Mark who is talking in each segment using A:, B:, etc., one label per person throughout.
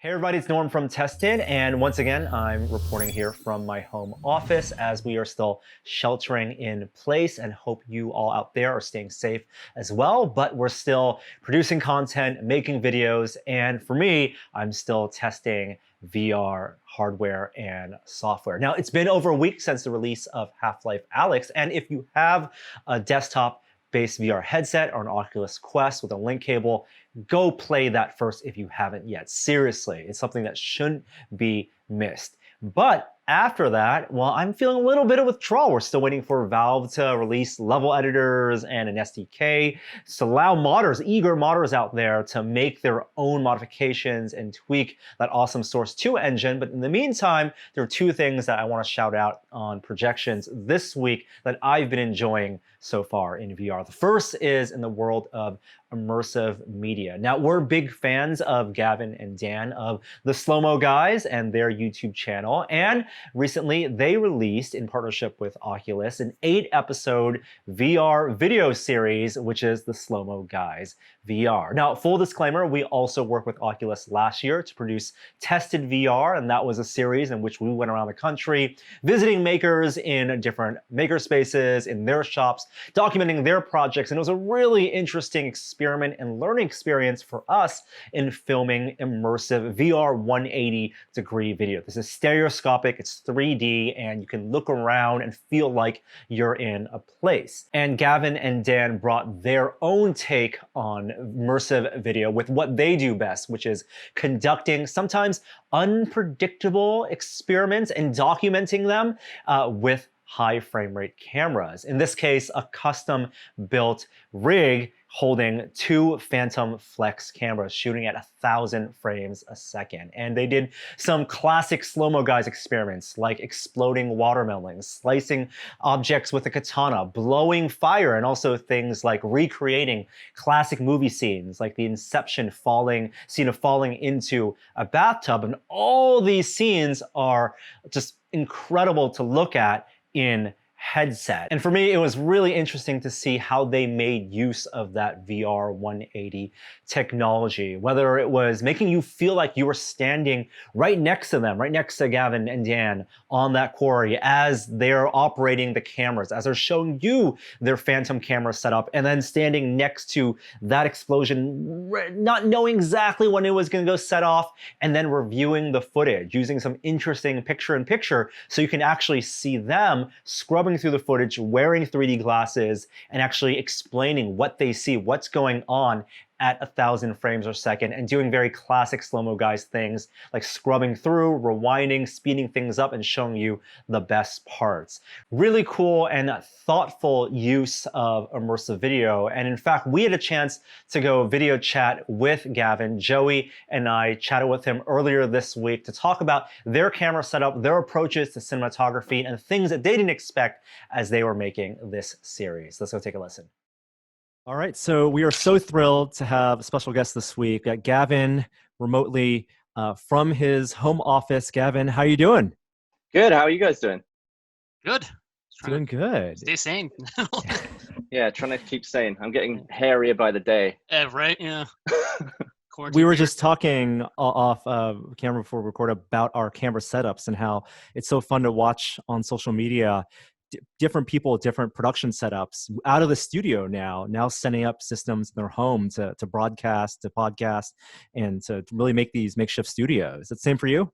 A: Hey everybody, it's Norm from Tested, and once again, I'm reporting here from my home office as we are still sheltering in place and hope you all out there are staying safe as well, but we're still producing content, making videos, and for me, I'm still testing VR hardware and software. Now, it's been over a week since the release of Half-Life Alyx, and if you have a desktop-based VR headset or an Oculus Quest with a link cable, go play that first if you haven't yet. Seriously, it's something that shouldn't be missed. But after that, well, I'm feeling a little bit of withdrawal. We're still waiting for Valve to release level editors and an SDK to allow modders, eager modders out there to make their own modifications and tweak that awesome Source 2 engine. But in the meantime, there are two things that I want to shout out on projections this week that I've been enjoying so far in VR. The first is in the world of immersive media. Now, we're big fans of Gavin and Dan of the Slow-Mo Guys and their YouTube channel. And recently, they released, in partnership with Oculus, an 8-episode VR video series, which is the Slow-Mo Guys VR. Now, full disclaimer, we also worked with Oculus last year to produce Tested VR, and that was a series in which we went around the country visiting makers in different maker spaces, in their shops, documenting their projects, and it was a really interesting experiment and learning experience for us in filming immersive VR 180-degree video. This is stereoscopic, it's 3D, and you can look around and feel like you're in a place. And Gavin and Dan brought their own take on immersive video with what they do best, which is conducting sometimes unpredictable experiments and documenting them with high frame rate cameras. In this case, a custom built rig holding two Phantom Flex cameras shooting at 1,000 frames a second. And they did some classic Slow-Mo Guys experiments like exploding watermelons, slicing objects with a katana, blowing fire, and also things like recreating classic movie scenes like the Inception scene of falling into a bathtub. And all these scenes are just incredible to look at in headset. And for me, it was really interesting to see how they made use of that VR 180 technology, whether it was making you feel like you were standing right next to them, right next to Gavin and Dan on that quarry as they're operating the cameras, as they're showing you their Phantom camera setup, and then standing next to that explosion, not knowing exactly when it was going to go set off, and then reviewing the footage, using some interesting picture-in-picture so you can actually see them scrubbing through the footage, wearing 3D glasses, and actually explaining what they see, what's going on at 1,000 frames per second, and doing very classic Slow-Mo Guys things like scrubbing through, rewinding, speeding things up, and showing you the best parts. Really cool and thoughtful use of immersive video. And in fact, we had a chance to go video chat with Gavin. Joey and I chatted with him earlier this week to talk about their camera setup, their approaches to cinematography, and things that they didn't expect as they were making this series. Let's go take a listen. All right, so we are so thrilled to have a special guest this week. Got Gavin remotely from his home office. Gavin, how you doing?
B: Good. How are you guys doing?
C: Good.
A: Doing good.
C: Stay sane.
B: Yeah, trying to keep sane. I'm getting hairier by the day.
C: Right? Yeah.
A: We were just talking off camera before we record about our camera setups and how it's so fun to watch on social media. Different people, different production setups out of the studio now setting up systems in their home to broadcast, to podcast, and to really make these makeshift studios. Is it the same for you?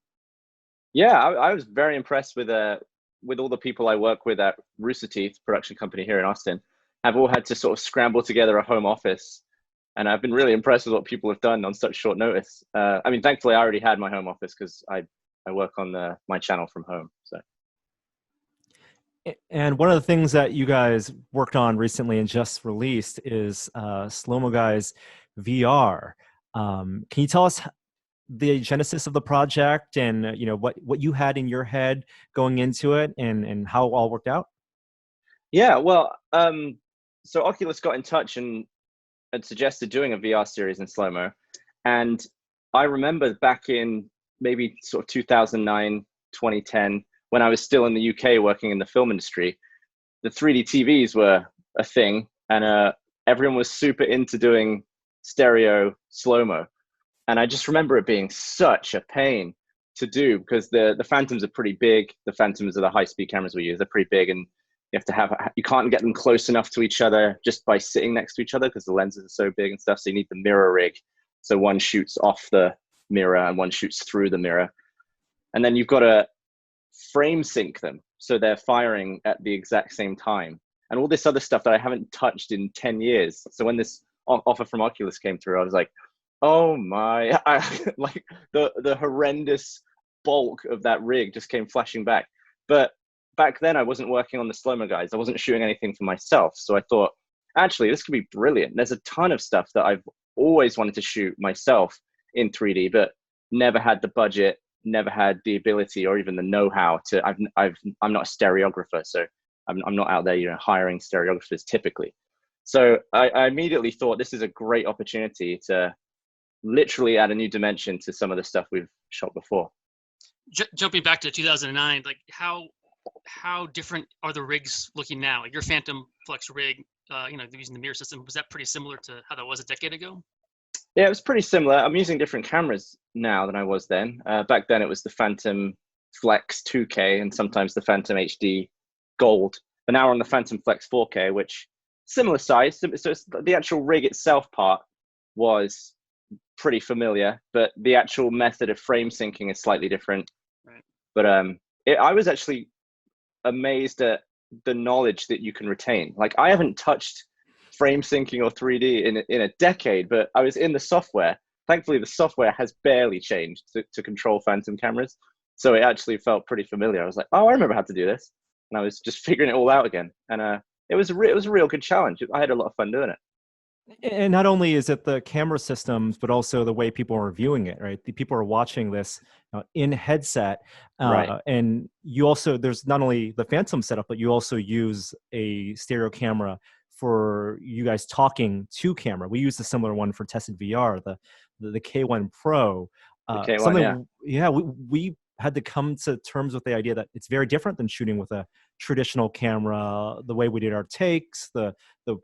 B: Yeah, I was very impressed with all the people I work with at Rooster Teeth production company here in Austin. Have all had to sort of scramble together a home office, and I've been really impressed with what people have done on such short notice. I mean, thankfully, I already had my home office because I work on my channel from home. So.
A: And one of the things that you guys worked on recently and just released is Slow-Mo Guys VR. Can you tell us the genesis of the project and what you had in your head going into it and how it all worked out?
B: Yeah, well, so Oculus got in touch and had suggested doing a VR series in slow-mo. And I remember back in maybe sort of 2009, 2010, when I was still in the UK working in the film industry, the 3D TVs were a thing, and everyone was super into doing stereo slow-mo. And I just remember it being such a pain to do because the Phantoms are pretty big. The Phantoms are the high speed cameras we use. They're pretty big, and you can't get them close enough to each other just by sitting next to each other because the lenses are so big and stuff. So you need the mirror rig. So one shoots off the mirror and one shoots through the mirror. And then you've got to frame sync them so they're firing at the exact same time. And all this other stuff that I haven't touched in 10 years. So when this offer from Oculus came through, I was like, oh my, like the horrendous bulk of that rig just came flashing back. But back then I wasn't working on the slow-mo guides. I wasn't shooting anything for myself. So I thought, actually, this could be brilliant. There's a ton of stuff that I've always wanted to shoot myself in 3D, but never had the budget, never had the ability or even the know-how to. I'm not a stereographer, so I'm not out there, hiring stereographers typically. So I immediately thought this is a great opportunity to literally add a new dimension to some of the stuff we've shot before.
C: Jumping back to 2009, like how different are the rigs looking now? Like your Phantom Flex rig, using the mirror system, was that pretty similar to how that was a decade ago?
B: Yeah, it was pretty similar. I'm using different cameras now than I was then. Back then it was the Phantom Flex 2K and sometimes the Phantom HD Gold. But now we're on the Phantom Flex 4K, which similar size. So it's, the actual rig itself part was pretty familiar, but the actual method of frame syncing is slightly different.
C: Right.
B: But I was actually amazed at the knowledge that you can retain. Like I haven't touched frame syncing or 3D in a decade, but I was in the software. Thankfully, the software has barely changed to control Phantom cameras. So it actually felt pretty familiar. I was like, oh, I remember how to do this. And I was just figuring it all out again. And it was a real good challenge. I had a lot of fun doing it.
A: And not only is it the camera systems, but also the way people are viewing it, right? The people are watching this in headset.
B: Right.
A: And you also, there's not only the Phantom setup, but you also use a stereo camera for you guys talking to camera. We use a similar one for tested VR, the K1 Pro.
B: The K1,
A: we had to come to terms with the idea that it's very different than shooting with a traditional camera, the way we did our takes, the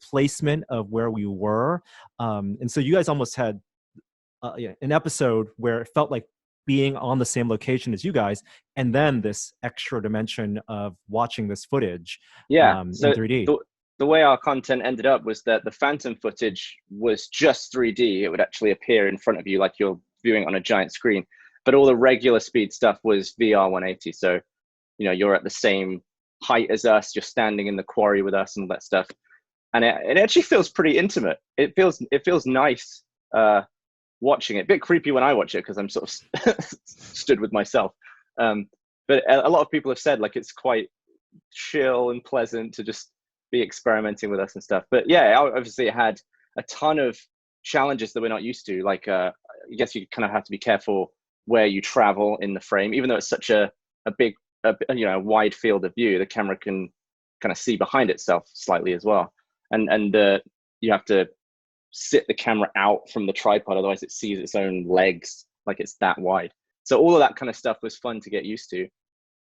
A: placement of where we were. And so you guys almost had an episode where it felt like being on the same location as you guys, and then this extra dimension of watching this footage in 3D.
B: The way our content ended up was that the Phantom footage was just 3D. It would actually appear in front of you like you're viewing on a giant screen. But all the regular speed stuff was VR 180. So, you're at the same height as us, you're standing in the quarry with us and all that stuff. And it actually feels pretty intimate. It feels nice watching it. A bit creepy when I watch it because I'm sort of stood with myself. But a lot of people have said like it's quite chill and pleasant to just be experimenting with us and stuff. But yeah, obviously it had a ton of challenges that we're not used to. Like I guess you kind of have to be careful where you travel in the frame, even though it's such a big, wide field of view, the camera can kind of see behind itself slightly as well. And you have to sit the camera out from the tripod, otherwise it sees its own legs, like it's that wide. So all of that kind of stuff was fun to get used to.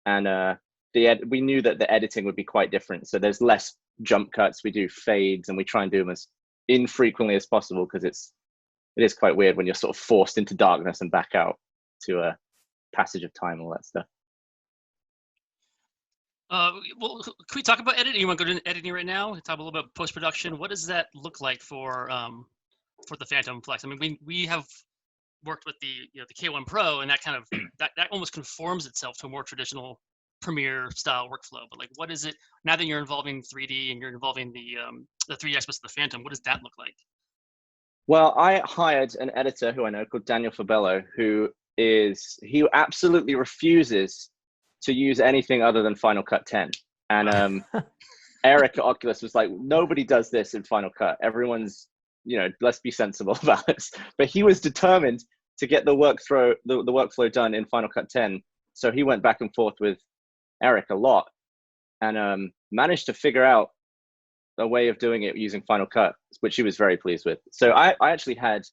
B: And we knew that the editing would be quite different. So there's less jump cuts, we do fades, and we try and do them as infrequently as possible because it is quite weird when you're sort of forced into darkness and back out to a passage of time, all that stuff.
C: Well, can we talk about editing? You want to go to editing right now? Talk a little bit about post-production. What does that look like for the Phantom Flex? I mean, we have worked with the K1 Pro, and that kind of that almost conforms itself to a more traditional Premiere style workflow. But like, what is it now that you're involving 3D and you're involving the 3D aspects of the Phantom? What does that look like?
B: Well, I hired an editor who I know called Daniel Fabello, he absolutely refuses to use anything other than Final Cut 10. And Eric at Oculus was like, nobody does this in Final Cut. Everyone's, let's be sensible about this. But he was determined to get the workflow done in Final Cut 10. So he went back and forth with Eric a lot and managed to figure out a way of doing it using Final Cut, which he was very pleased with. So I actually had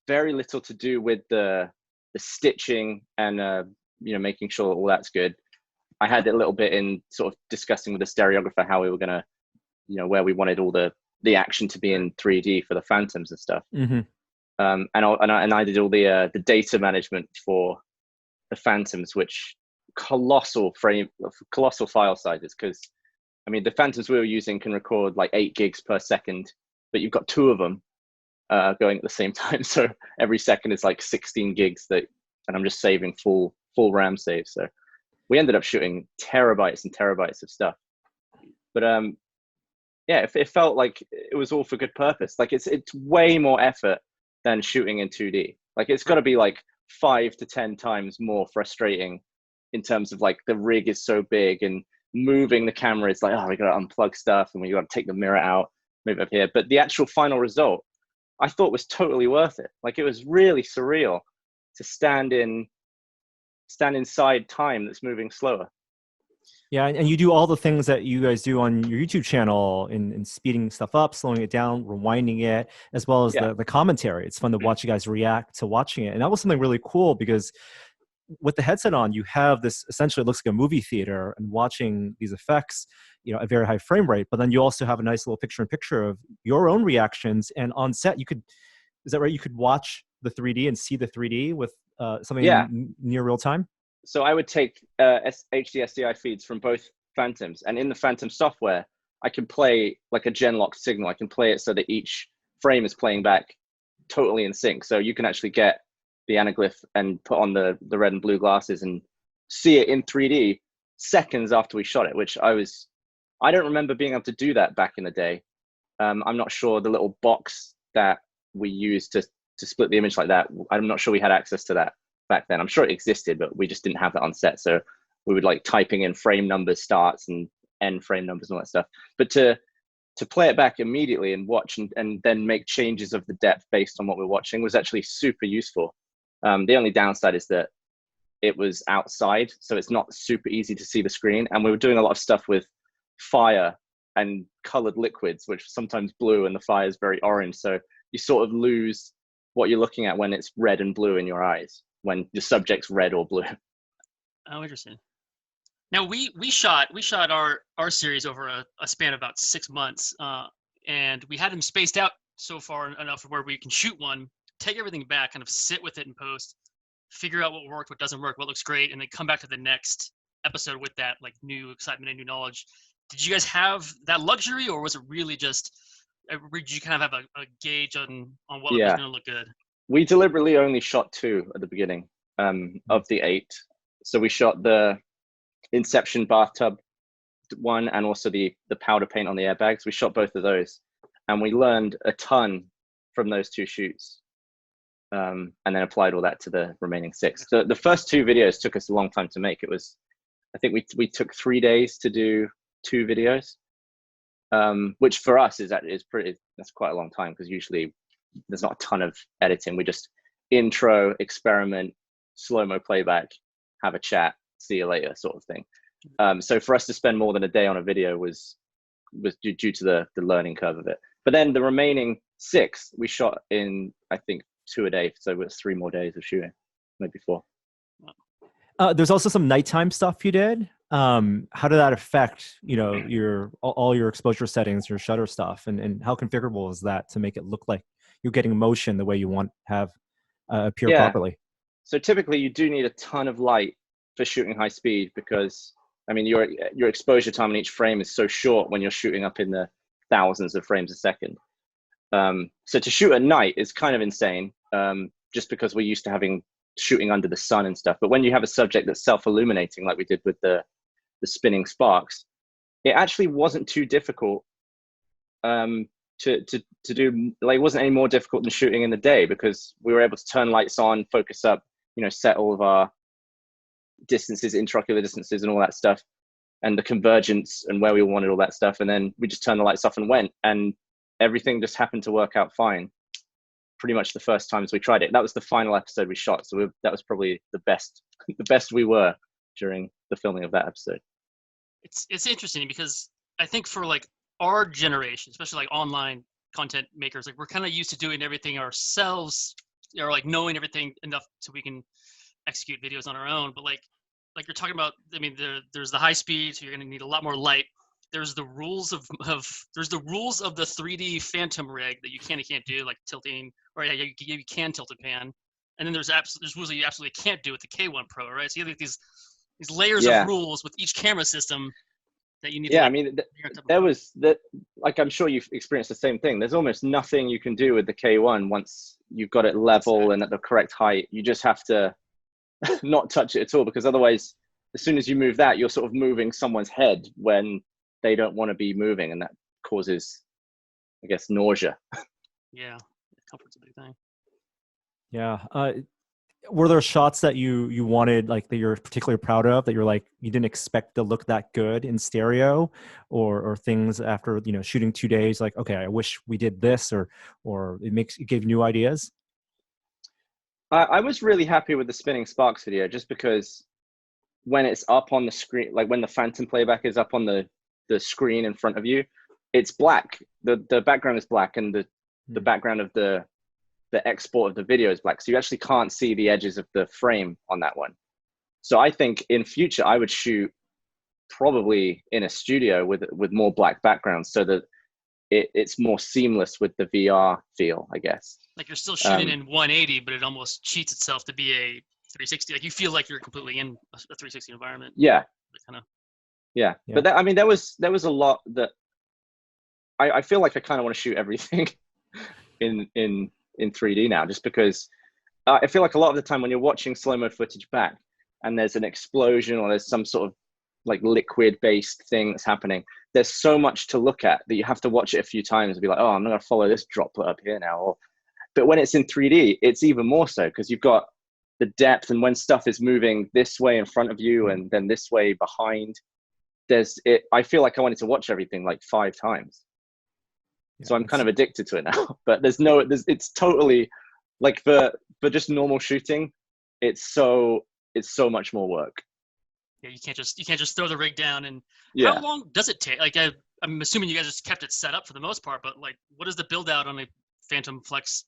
B: very little to do with the stitching and making sure all that's good. I had a little bit in sort of discussing with the stereographer how we were gonna, where we wanted all the action to be in 3D for the Phantoms and stuff.
A: Mm-hmm.
B: And I did all the data management for the Phantoms, which colossal file sizes. Because I mean, the Phantoms we were using can record like 8 gigs per second, but you've got 2 of them going at the same time. So every second is like 16 gigs and I'm just saving full RAM saves. So we ended up shooting terabytes and terabytes of stuff. But yeah, it felt like it was all for good purpose. Like it's way more effort than shooting in 2D. Like it's got to be like 5 to 10 times more frustrating in terms of like the rig is so big and moving the camera is like, oh, we got to unplug stuff and we got to take the mirror out, move it up here. But the actual final result, I thought was totally worth it. Like it was really surreal to stand inside time that's moving slower.
A: Yeah, and you do all the things that you guys do on your YouTube channel in speeding stuff up, slowing it down, rewinding it, as well as the commentary. It's fun to watch you guys react to watching it. And that was something really cool because with the headset on, you have this, essentially it looks like a movie theater and watching these effects, you know, at very high frame rate, but then you also have a nice little picture-in-picture of your own reactions. And on set, is that right? You could watch the 3D and see the 3D with something near real time?
B: So I would take HD SDI feeds from both Phantoms, and in the Phantom software, I can play like a gen-locked signal. I can play it so that each frame is playing back totally in sync. So you can actually get the anaglyph and put on the red and blue glasses and see it in 3D seconds after we shot it, which I don't remember being able to do that back in the day. I'm not sure the little box that we used to split the image like that, I'm not sure we had access to that back then. I'm sure it existed, but we just didn't have that on set. So we would like typing in frame numbers starts and end frame numbers and all that stuff. But to play it back immediately and watch and then make changes of the depth based on what we're watching was actually super useful. The only downside is that it was outside, so it's not super easy to see the screen. And we were doing a lot of stuff with fire and colored liquids, which sometimes blue and the fire is very orange. So you sort of lose what you're looking at when it's red and blue in your eyes, when the subject's red or blue.
C: Oh, interesting. Now we shot our series over a span of about 6 months, and we had them spaced out so far enough where we can shoot one, take everything back, kind of sit with it in post, figure out what worked, what doesn't work, what looks great, and then come back to the next episode with that like new excitement and new knowledge. Did you guys have that luxury, or was it really just did you kind of have a gauge on what was going to look good?
B: We deliberately only shot 2 at the beginning of the 8. So we shot the Inception bathtub one and also the powder paint on the airbags. We shot both of those, and we learned a ton from those 2 shoots, and then applied all that to the remaining 6. So the first 2 videos took us a long time to make. I think we took 3 days to do 2 videos, which for us is that's quite a long time, because usually there's not a ton of editing. We just intro, experiment, slow-mo playback, have a chat, see you later sort of thing. So for us to spend more than a day on a video was due to the learning curve of it. But then the remaining 6 we shot in, I think, 2 a day. So it was 3 more days of shooting, maybe 4.
A: There's also some nighttime stuff you did. How did that affect, you know, all your exposure settings, your shutter stuff, and how configurable is that to make it look like you're getting motion the way you want to have appear properly?
B: So typically you do need a ton of light for shooting high speed, because I mean your exposure time in each frame is so short when you're shooting up in the thousands of frames a second. So to shoot at night is kind of insane, just because we're used to shooting under the sun and stuff. But when you have a subject that's self-illuminating, like we did with the spinning sparks, it actually wasn't too difficult to do. Like, it wasn't any more difficult than shooting in the day, because we were able to turn lights on, focus up, you know, set all of our distances, intraocular distances and all that stuff, and the convergence and where we wanted all that stuff. And then we just turned the lights off and went, and everything just happened to work out fine pretty much the first times we tried it. That was the final episode we shot, so that was probably the best we were during the filming of that episode.
C: It's interesting, because I think for like our generation, especially like online content makers, like we're kind of used to doing everything ourselves, or like knowing everything enough so we can execute videos on our own. But like you're talking about, I mean, there's the high speed, so you're going to need a lot more light. there's the rules of there's the rules of the 3D Phantom rig that you can and can't do, like tilting, or you can tilt and pan, and then there's rules that you absolutely can't do with the K1 Pro, right? So you have like these layers of rules with each camera system that you need.
B: Yeah,
C: to,
B: I mean, there was that. Like, I'm sure you've experienced the same thing. There's almost nothing you can do with the K1 once you've got it level and at the correct height. You just have to not touch it at all, because otherwise, as soon as you move that, you're sort of moving someone's head when they don't want to be moving, and that causes, I guess, nausea.
C: Yeah, comfort's a big thing.
A: Yeah. Were there shots that you wanted, like, that you're particularly proud of, that you're like, you didn't expect to look that good in stereo, or things after, shooting 2 days, like, okay, I wish we did this, or it gave new ideas?
B: I was really happy with the Spinning Sparks video, just because when it's up on the screen, like when the Phantom playback is up on the screen in front of you, it's black. The background is black, and the background of the export of the video is black. So you actually can't see the edges of the frame on that one. So I think in future, I would shoot probably in a studio with more black backgrounds, so that it's more seamless with the VR feel, I guess.
C: Like you're still shooting in 180, but it almost cheats itself to be a 360. Like you feel like you're completely in a 360 environment.
B: Yeah.
C: Kind of.
B: Yeah. But I mean, there was a lot that I feel like I kind of want to shoot everything in 3D now, just because I feel like a lot of the time when you're watching slow-mo footage back and there's an explosion or there's some sort of like liquid based thing that's happening, there's so much to look at that you have to watch it a few times and be like, oh, I'm not going to follow this droplet up here now. But when it's in 3D, it's even more so, because you've got the depth, and when stuff is moving this way in front of you and then this way behind, I feel like I wanted to watch everything like 5 times. Yeah, so I'm kind of addicted to it now. But it's totally like for just normal shooting, it's so much more work.
C: Yeah, you can't just throw the rig down. And
B: yeah.
C: How long does it take? Like I'm assuming you guys just kept it set up for the most part, but like, what is the build out on a Phantom Flex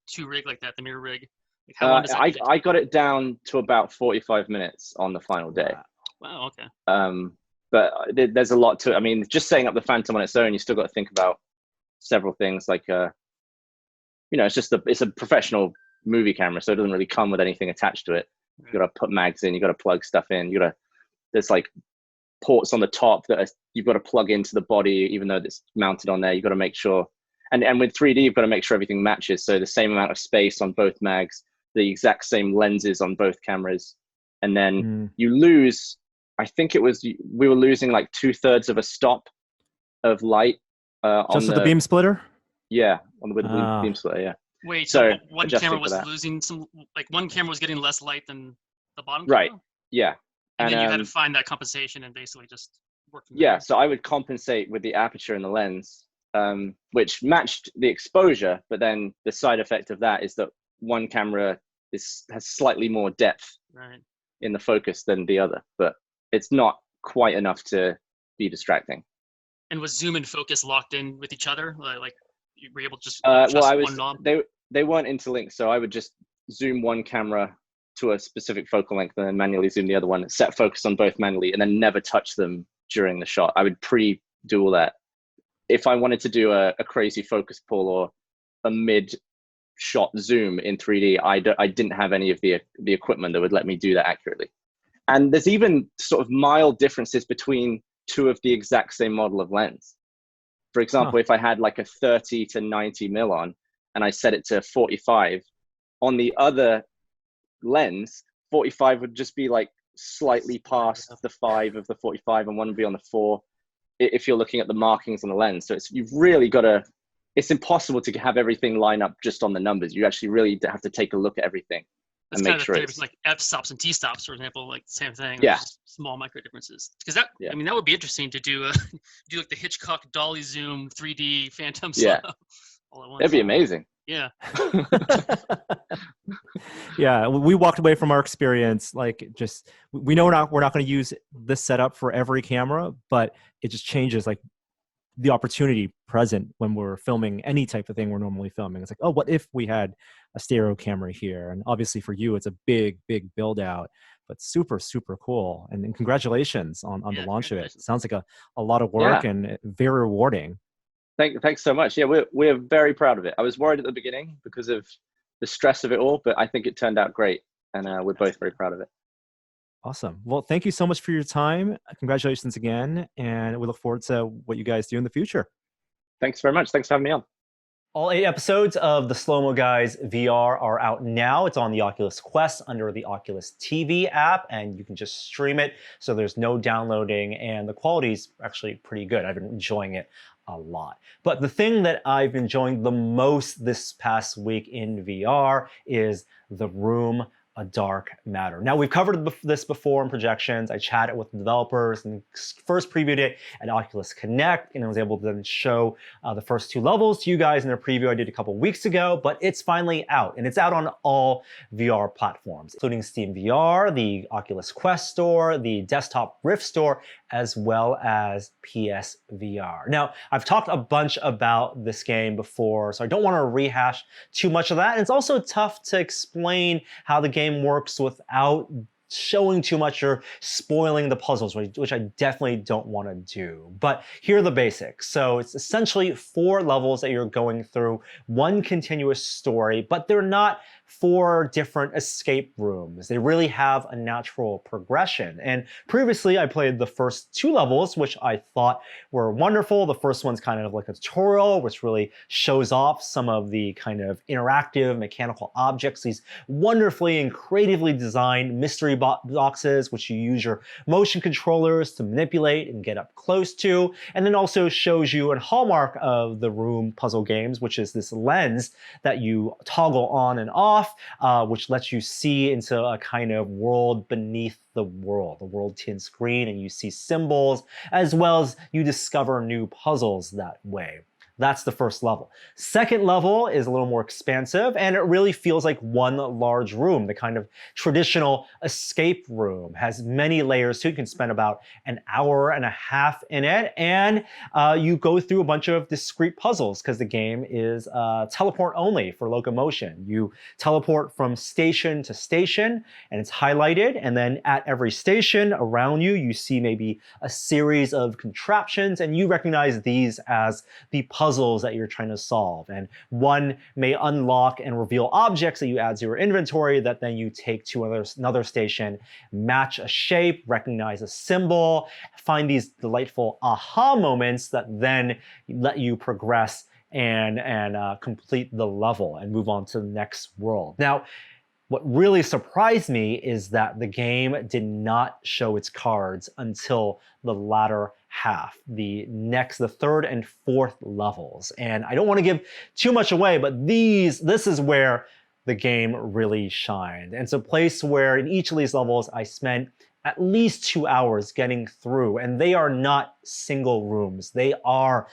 C: 2 rig like that, the mirror rig? Like how long does that
B: I got it down to about 45 minutes on the final day.
C: Wow. Okay.
B: But there's a lot to it. I mean, just setting up the Phantom on its own, you still got to think about several things, like it's a professional movie camera, so it doesn't really come with anything attached to it. You got to put mags in, you got to plug stuff in, there's like ports on the top that you've got to plug into the body, even though it's mounted on there. You got to make sure, and with 3D, you've got to make sure everything matches. So the same amount of space on both mags, the exact same lenses on both cameras, and then you lose. I think we were losing like 2/3 of a stop of light
A: just with the beam splitter.
B: Yeah, with the beam splitter. Yeah.
C: Wait, so one camera was losing some, like one camera was getting less light than the bottom camera?
B: Right, yeah.
C: And then you had to find that compensation and basically just work from
B: yeah,
C: there.
B: so I would compensate with the aperture and the lens, which matched the exposure, but then the side effect of that is that one camera has slightly more depth in the focus than the other, but it's not quite enough to be distracting.
C: And was zoom and focus locked in with each other? Like you were able to just one knob?
B: They weren't interlinked, so I would just zoom one camera to a specific focal length and then manually zoom the other one, set focus on both manually, and then never touch them during the shot. I would do all that. If I wanted to do a crazy focus pull or a mid-shot zoom in 3D, I didn't have any of the equipment that would let me do that accurately. And there's even sort of mild differences between 2 of the exact same model of lens. For example, if I had like a 30 to 90 mil on, and I set it to 45, on the other lens, 45 would just be like slightly past the 5 of the 45, and one would be on the 4 if you're looking at the markings on the lens. So you've really got to, it's impossible to have everything line up just on the numbers. You actually really have to take a look at everything and make sure it's
C: like f-stops and t-stops, for example, like the same thing.
B: Yeah.
C: Small micro differences. Because that, I mean, that would be interesting to do do like the Hitchcock dolly zoom 3D Phantom slow all at once.
B: That'd be amazing.
C: Yeah.
A: Yeah, we walked away from our experience like, just we know we're not going to use this setup for every camera, but it just changes like the opportunity present when we're filming any type of thing we're normally filming. It's like, oh, what if we had a stereo camera here. And obviously for you, it's a big, big build out, but super, super cool. And congratulations on the
C: Yeah,
A: launch of it.
C: congratulations.
A: Sounds like a lot of work
B: Yeah.
A: and very rewarding.
B: Thanks so much. Yeah, we're very proud of it. I was worried at the beginning because of the stress of it all, but I think it turned out great, and we're both very proud of it.
A: Awesome. Well, thank you so much for your time. Congratulations again. And we look forward to what you guys do in the future.
B: Thanks very much. Thanks for having me on.
A: All 8 episodes of the Slow Mo Guys VR are out now. It's on the Oculus Quest under the Oculus TV app, and you can just stream it. So there's no downloading, and the quality is actually pretty good. I've been enjoying it a lot. But the thing that I've been enjoying the most this past week in VR is The Room, A Dark Matter. Now, we've covered this before in projections. I chatted with the developers and first previewed it at Oculus Connect, and I was able to then show the first 2 levels to you guys in a preview I did a couple weeks ago, but it's finally out, and it's out on all VR platforms, including Steam VR, the Oculus Quest Store, the Desktop Rift Store, as well as PSVR. Now, I've talked a bunch about this game before, so I don't want to rehash too much of that. And it's also tough to explain how the game works without showing too much or spoiling the puzzles, which I definitely don't want to do. But here are the basics. So it's essentially 4 levels that you're going through, one continuous story, but they're not 4 different escape rooms. They really have a natural progression. And previously I played the first 2 levels, which I thought were wonderful. The first one's kind of like a tutorial, which really shows off some of the kind of interactive mechanical objects, these wonderfully and creatively designed mystery boxes, which you use your motion controllers to manipulate and get up close to, and then also shows you a hallmark of the Room puzzle games, which is this lens that you toggle on and off, which lets you see into a kind of world beneath the world tin screen, and you see symbols, as well as you discover new puzzles that way. That's the first level. Second level is a little more expansive, and it really feels like one large room. The kind of traditional escape room has many layers too. You can spend about an hour and a half in it, and you go through a bunch of discrete puzzles because the game is teleport only for locomotion. You teleport from station to station, and it's highlighted, and then at every station around you, you see maybe a series of contraptions, and you recognize these as the puzzles that you're trying to solve. And one may unlock and reveal objects that you add to your inventory that then you take to another station, match a shape, recognize a symbol, find these delightful aha moments that then let you progress and complete the level and move on to the next world. Now, what really surprised me is that the game did not show its cards until the latter half, the 3rd and 4th levels. And I don't want to give too much away, but this is where the game really shined. And it's a place where in each of these levels, I spent at least 2 hours getting through, and they are not single rooms. They are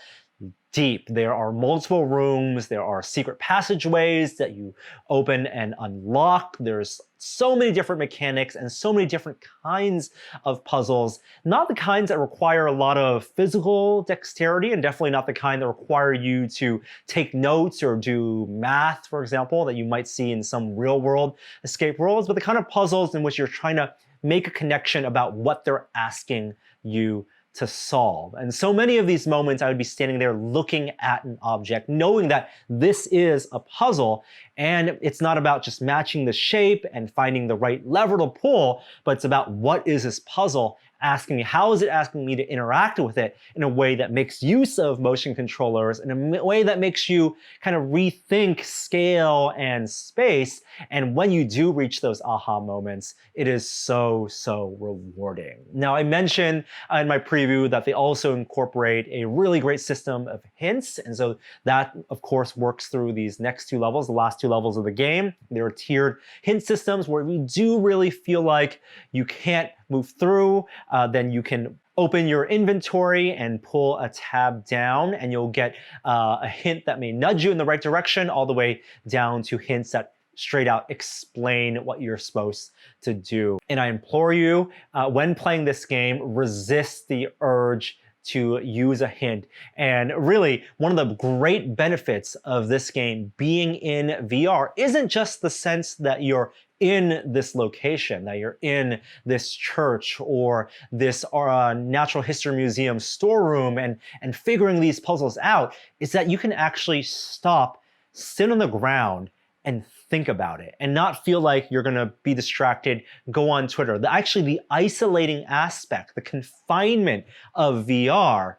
A: deep. There are multiple rooms. There are secret passageways that you open and unlock. There's so many different mechanics and so many different kinds of puzzles. Not the kinds that require a lot of physical dexterity, and definitely not the kind that require you to take notes or do math, for example, that you might see in some real world escape worlds, but the kind of puzzles in which you're trying to make a connection about what they're asking you to solve. And so many of these moments I would be standing there looking at an object, knowing that this is a puzzle, and it's not about just matching the shape and finding the right lever to pull, but it's about what is this puzzle asking me? How is it asking me to interact with it in a way that makes use of motion controllers, in a way that makes you kind of rethink scale and space? And when you do reach those aha moments, it is so, so rewarding. Now, I mentioned in my preview that they also incorporate a really great system of hints. And so that, of course, works through these next 2 levels, the last 2 levels of the game. There are tiered hint systems where we do really feel like you can't move through, then you can open your inventory and pull a tab down, and you'll get a hint that may nudge you in the right direction, all the way down to hints that straight out explain what you're supposed to do. And I implore you, when playing this game, resist the urge to use a hint. And really, one of the great benefits of this game being in VR isn't just the sense that you're in this location, that you're in this church or this natural history museum storeroom and figuring these puzzles out. Is that you can actually stop, sit on the ground, and think about it and not feel like you're going to be distracted, go on Twitter. Actually, the isolating aspect, the confinement of VR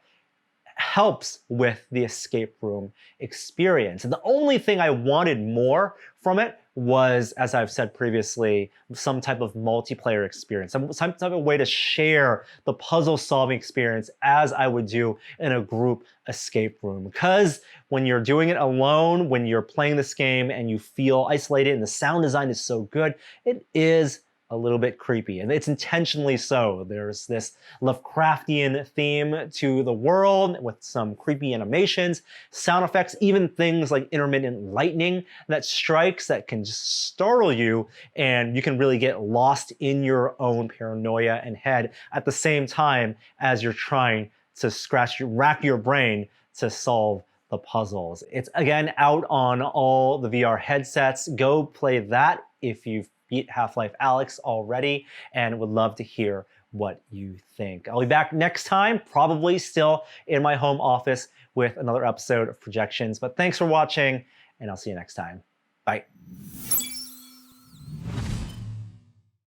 A: helps with the escape room experience. And the only thing I wanted more from it was, as I've said previously, some type of multiplayer experience, some type of way to share the puzzle solving experience as I would do in a group escape room. Because when you're doing it alone, when you're playing this game and you feel isolated and the sound design is so good, it is a little bit creepy, and it's intentionally so. There's this Lovecraftian theme to the world with some creepy animations, sound effects, even things like intermittent lightning that strikes that can just startle you, and you can really get lost in your own paranoia and head at the same time as you're trying to rack your brain to solve the puzzles. It's again out on all the VR headsets. Go play that if you've beat Half-Life Alyx already, and would love to hear what you think. I'll be back next time, probably still in my home office with another episode of Projections. But thanks for watching, and I'll see you next time. Bye.